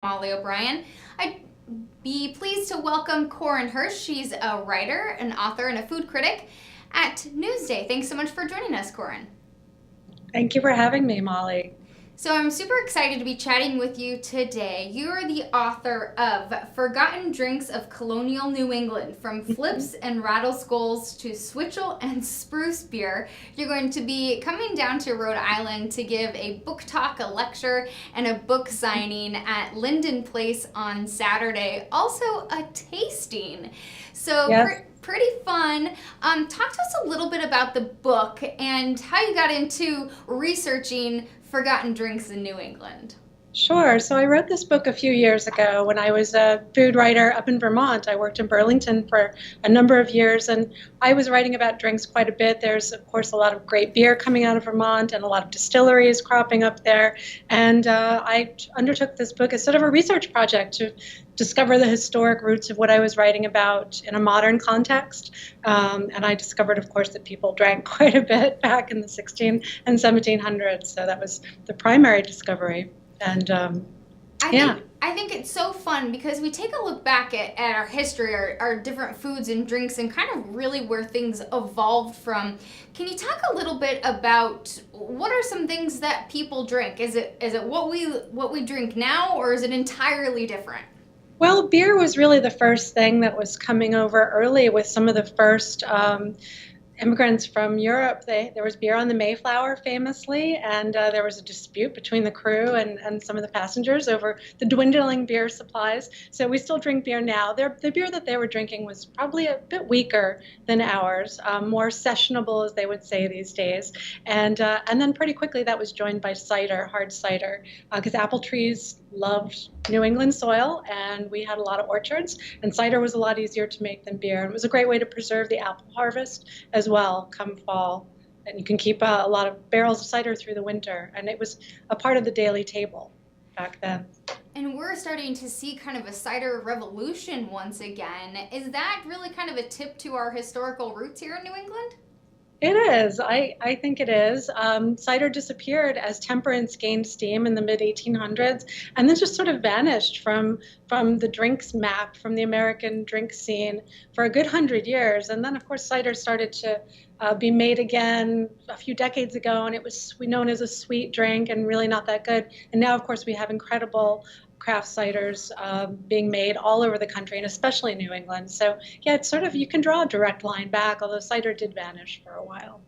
Molly O'Brien. I'd be pleased to welcome Corin Hirsch. She's a writer, an author, and a food critic at Newsday. Thanks so much for joining us, Corin. Thank you for having me, Molly. So I'm super excited to be chatting with you today. You're the author of Forgotten Drinks of Colonial New England, from Mhm. flips and rattle skulls to switchel and spruce beer. You're going to be coming down to Rhode Island to give a book talk, a lecture, and a book signing at Linden Place on Saturday. Also a tasting. So Yes. pretty fun. Talk to us a little bit about the book and how you got into researching forgotten drinks in New England. Sure. So I wrote this book a few years ago when I was a food writer up in Vermont. I worked in Burlington for a number of years, and I was writing about drinks quite a bit. There's, of course, a lot of great beer coming out of Vermont and a lot of distilleries cropping up there. And I undertook this book as sort of a research project to discover the historic roots of what I was writing about in a modern context. And I discovered, of course, that people drank quite a bit back in the 16 and 1700s. So that was the primary discovery. And I yeah. think I think it's so fun because we take a look back at our history, our different foods and drinks, and kind of really where things evolved from. Can you talk a little bit about what are some things that people drink? Is it what we drink now, or is it entirely different? Well, beer was really the first thing that was coming over early with some of the first immigrants from Europe. There was beer on the Mayflower famously, and there was a dispute between the crew and some of the passengers over the dwindling beer supplies. So we still drink beer now. The beer that they were drinking was probably a bit weaker than ours, more sessionable, as they would say these days. And then pretty quickly that was joined by cider, hard cider, because apple trees loved New England soil, and we had a lot of orchards, and cider was a lot easier to make than beer. And it was a great way to preserve the apple harvest as well come fall. And you can keep a lot of barrels of cider through the winter, and it was a part of the daily table back then. And we're starting to see kind of a cider revolution once again. Is that really kind of a tip to our historical roots here in New England? It is. I think it is. Cider disappeared as temperance gained steam in the mid 1800s, and then just sort of vanished from the drinks map, from the American drink scene for a good 100 years. And then, of course, cider started to be made again a few decades ago, and it was known as a sweet drink and really not that good. And now, of course, we have incredible craft ciders being made all over the country, and especially New England. So yeah, it's sort of, you can draw a direct line back, although cider did vanish for a while.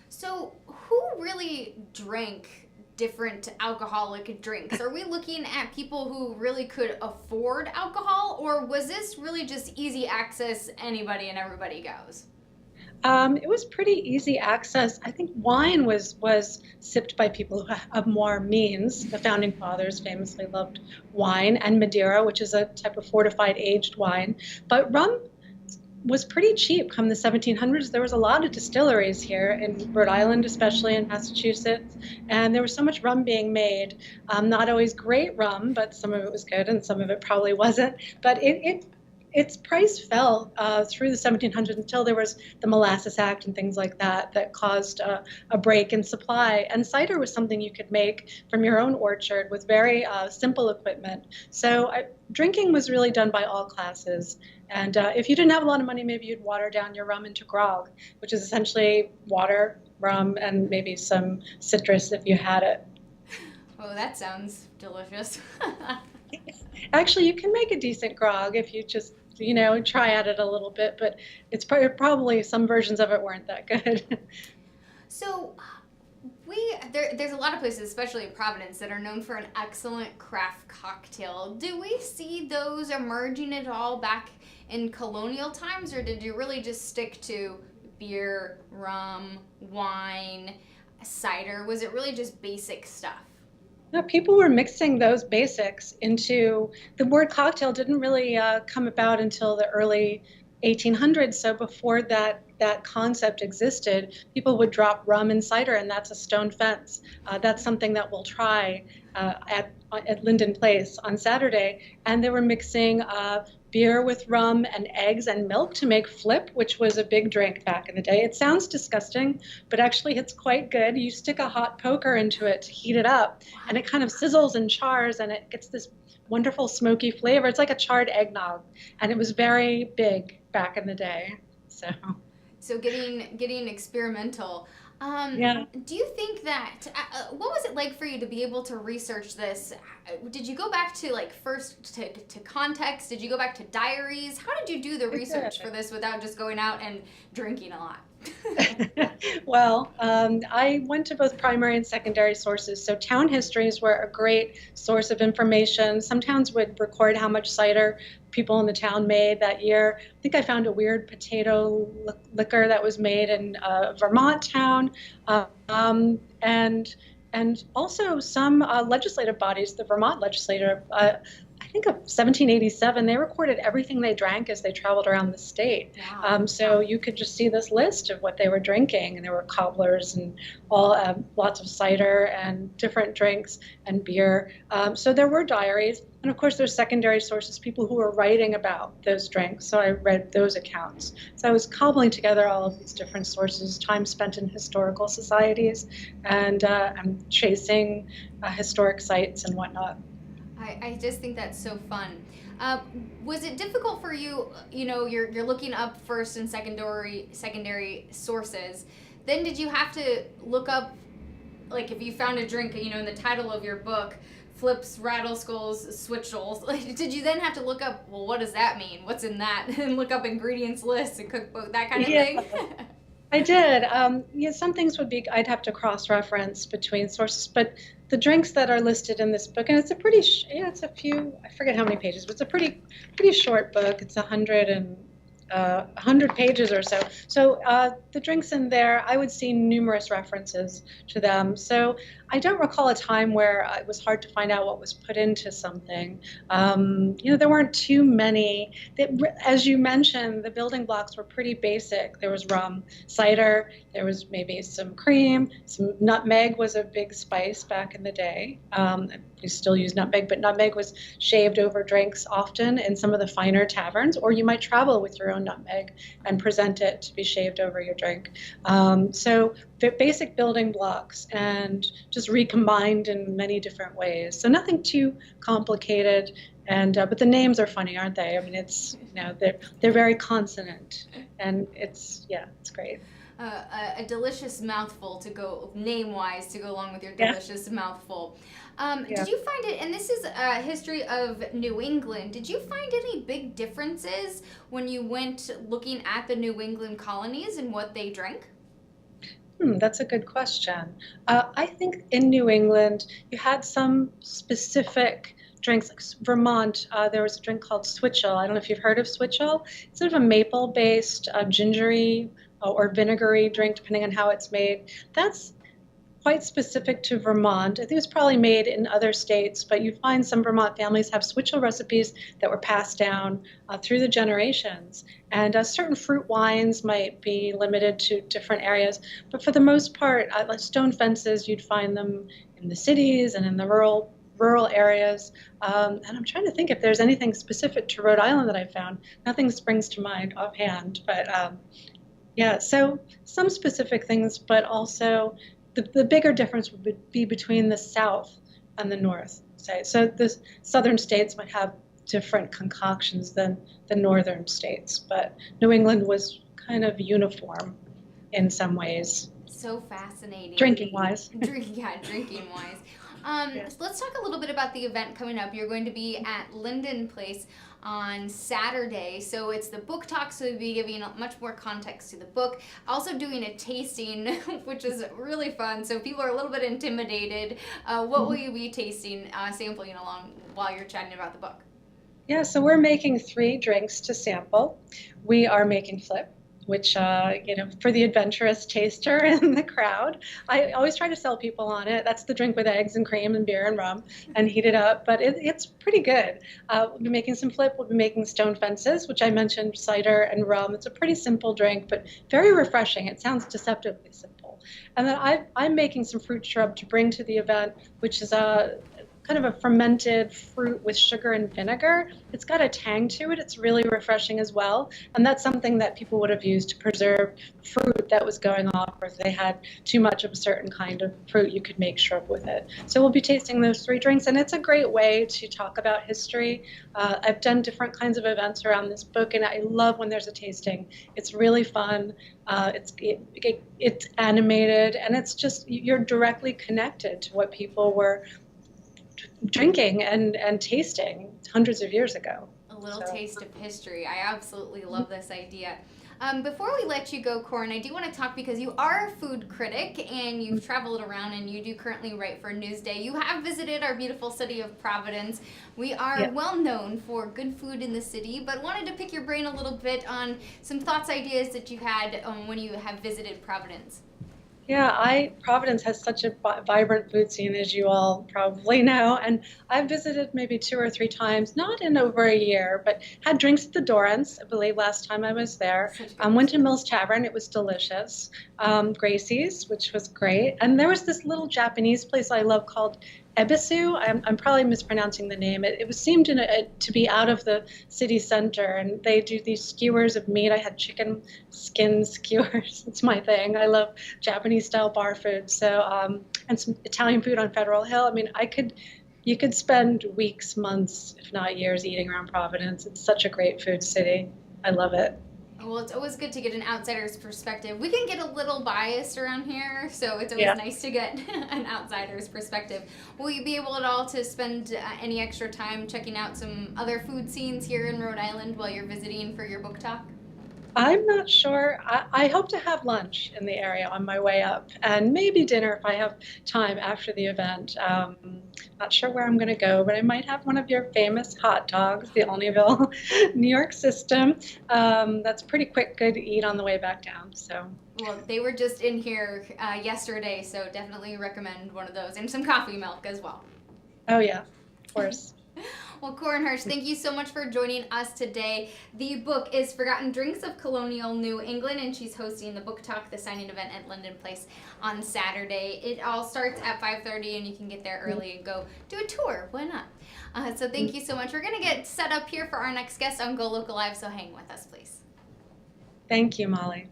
So, who really drank different alcoholic drinks? Are we looking at people who really could afford alcohol, or was this really just easy access, anybody and everybody goes? It was pretty easy access. I think wine was sipped by people who have more means. The founding fathers famously loved wine and Madeira, which is a type of fortified aged wine. But rum was pretty cheap come the 1700s. There was a lot of distilleries here in Rhode Island, especially in Massachusetts, and there was so much rum being made. Not always great rum, but some of it was good and some of it probably wasn't. But its price fell through the 1700s until there was the Molasses Act and things like that that caused a break in supply. And cider was something you could make from your own orchard with very simple equipment. So drinking was really done by all classes. And if you didn't have a lot of money, maybe you'd water down your rum into grog, which is essentially water, rum, and maybe some citrus if you had it. Oh, that sounds delicious. Actually, you can make a decent grog if you just, try at it a little bit, but probably some versions of it weren't that good. So, there's a lot of places, especially in Providence, that are known for an excellent craft cocktail. Do we see those emerging at all back in colonial times, or did you really just stick to beer, rum, wine, cider? Was it really just basic stuff? No, people were mixing those basics into the word cocktail didn't really come about until the early 1800s. So before that concept existed, people would drop rum and cider, and that's a stone fence. That's something that we'll try at Linden Place on Saturday. And they were mixing beer with rum and eggs and milk to make flip, which was a big drink back in the day. It sounds disgusting, but actually it's quite good. You stick a hot poker into it to heat it up, and it kind of sizzles and chars, and it gets this wonderful smoky flavor. It's like a charred eggnog, and it was very big back in the day. So So getting experimental. yeah. Do you think that what was it like for you to be able to research this? Did you go back to like first to context? Did you go back to diaries? How did you do the research for this without just going out and drinking a lot? Well, I went to both primary and secondary sources. So town histories were a great source of information. Some towns would record how much cider people in the town made that year. I think I found a weird potato liquor that was made in a Vermont town, and also some legislative bodies. The Vermont legislature, I think of 1787, they recorded everything they drank as they traveled around the state. Wow. So you could just see this list of what they were drinking, and there were cobblers and all lots of cider and different drinks and beer. So there were diaries, and of course there's secondary sources, people who were writing about those drinks. So I read those accounts. So I was cobbling together all of these different sources, time spent in historical societies, and I'm chasing historic sites and whatnot. I just think that's so fun. Was it difficult for you? You know, you're looking up first and secondary sources. Then did you have to look up, like if you found a drink, you know, in the title of your book, flips, rattle skulls, switchels. Like, did you then have to look up, well, what does that mean? What's in that? And look up ingredients lists and cookbook, that kind of thing? I did. Yeah, some things would be, I'd have to cross-reference between sources, but the drinks that are listed in this book, and it's a pretty, it's a few, I forget how many pages, but it's a pretty short book. It's 100 pages or so. So the drinks in there, I would see numerous references to them. So I don't recall a time where it was hard to find out what was put into something. You know, there weren't too many. As you mentioned, the building blocks were pretty basic. There was rum, cider, there was maybe some cream, some nutmeg was a big spice back in the day. We still use nutmeg, but nutmeg was shaved over drinks often in some of the finer taverns, or you might travel with your own nutmeg and present it to be shaved over your drink. So the basic building blocks and just recombined in many different ways. So nothing too complicated. And but the names are funny, aren't they? I mean, it's, you know, they're very consonant, and it's great. A delicious mouthful to go name-wise to go along with your delicious mouthful. Did you find it, and this is a history of New England, did you find any big differences when you went looking at the New England colonies and what they drank? That's a good question. I think in New England, you had some specific drinks. Like Vermont, there was a drink called switchel. I don't know if you've heard of switchel. It's sort of a maple-based, gingery or vinegary drink, depending on how it's made. That's quite specific to Vermont. I think it's probably made in other states, but you find some Vermont families have switchel recipes that were passed down through the generations. And certain fruit wines might be limited to different areas, but for the most part, like stone fences, you'd find them in the cities and in the rural areas. And I'm trying to think if there's anything specific to Rhode Island that I found. Nothing springs to mind offhand, but yeah, so some specific things, but also the bigger difference would be between the South and the North. So the southern states might have different concoctions than the northern states, but New England was kind of uniform in some ways. So fascinating. Drinking wise. Drinking wise. So let's talk a little bit about the event coming up. You're going to be at Linden Place on Saturday. So it's the book talk, so we'll be giving much more context to the book. Also doing a tasting, which is really fun. So people are a little bit intimidated. What will you be tasting, sampling along while you're chatting about the book? Yeah, so we're making 3 drinks to sample. We are making Flip, which, you know, for the adventurous taster in the crowd. I always try to sell people on it. That's the drink with eggs and cream and beer and rum and heat it up, but it's pretty good. We'll be making some Flip. We'll be making Stone Fences, which I mentioned, cider and rum. It's a pretty simple drink, but very refreshing. It sounds deceptively simple. And then I'm making some fruit shrub to bring to the event, which is kind kind of a fermented fruit with sugar and vinegar. It's got a tang to it. It's really refreshing as well. And that's something that people would have used to preserve fruit that was going off, or if they had too much of a certain kind of fruit, you could make syrup with it. So we'll be tasting those three drinks, and it's a great way to talk about history. I've done different kinds of events around this book, and I love when there's a tasting. It's really fun. It's animated, and it's just, you're directly connected to what people were drinking and tasting hundreds of years ago. A little taste of history. I absolutely love this idea. Before we let you go, Corin, I do want to talk, because you are a food critic and you've traveled around and you do currently write for Newsday. You have visited our beautiful city of Providence. We are well known for good food in the city, but wanted to pick your brain a little bit on some thoughts, ideas that you had when you have visited Providence. Yeah, Providence has such a vibrant food scene, as you all probably know, and I've visited maybe 2 or 3 times, not in over a year, but had drinks at the Dorrance, I believe, last time I was there. Went to Mill's Tavern, it was delicious. Gracie's, which was great, and there was this little Japanese place I love called Ebisu. I'm probably mispronouncing the name. It seemed to be out of the city center, and they do these skewers of meat. I had chicken skin skewers. It's my thing. I love Japanese style bar food. So and some Italian food on Federal Hill. I mean, you could spend weeks, months, if not years, eating around Providence. It's such a great food city. I love it. Well, it's always good to get an outsider's perspective. We can get a little biased around here, so it's always nice to get an outsider's perspective. Will you be able at all to spend any extra time checking out some other food scenes here in Rhode Island while you're visiting for your book talk? I'm not sure. I hope to have lunch in the area on my way up, and maybe dinner if I have time after the event. Not sure where I'm going to go, but I might have one of your famous hot dogs, the Olneyville, New York system. That's pretty quick, good to eat on the way back down. So. Well, they were just in here yesterday, so definitely recommend one of those, and some coffee milk as well. Oh yeah, of course. Well, Corin Hirsch, thank you so much for joining us today. The book is Forgotten Drinks of Colonial New England, and she's hosting the book talk, the signing event at London Place on Saturday. It all starts at 5:30, and you can get there early and go do a tour. Why not? So thank you so much. We're going to get set up here for our next guest on GoLocal Live, so hang with us, please. Thank you, Molly.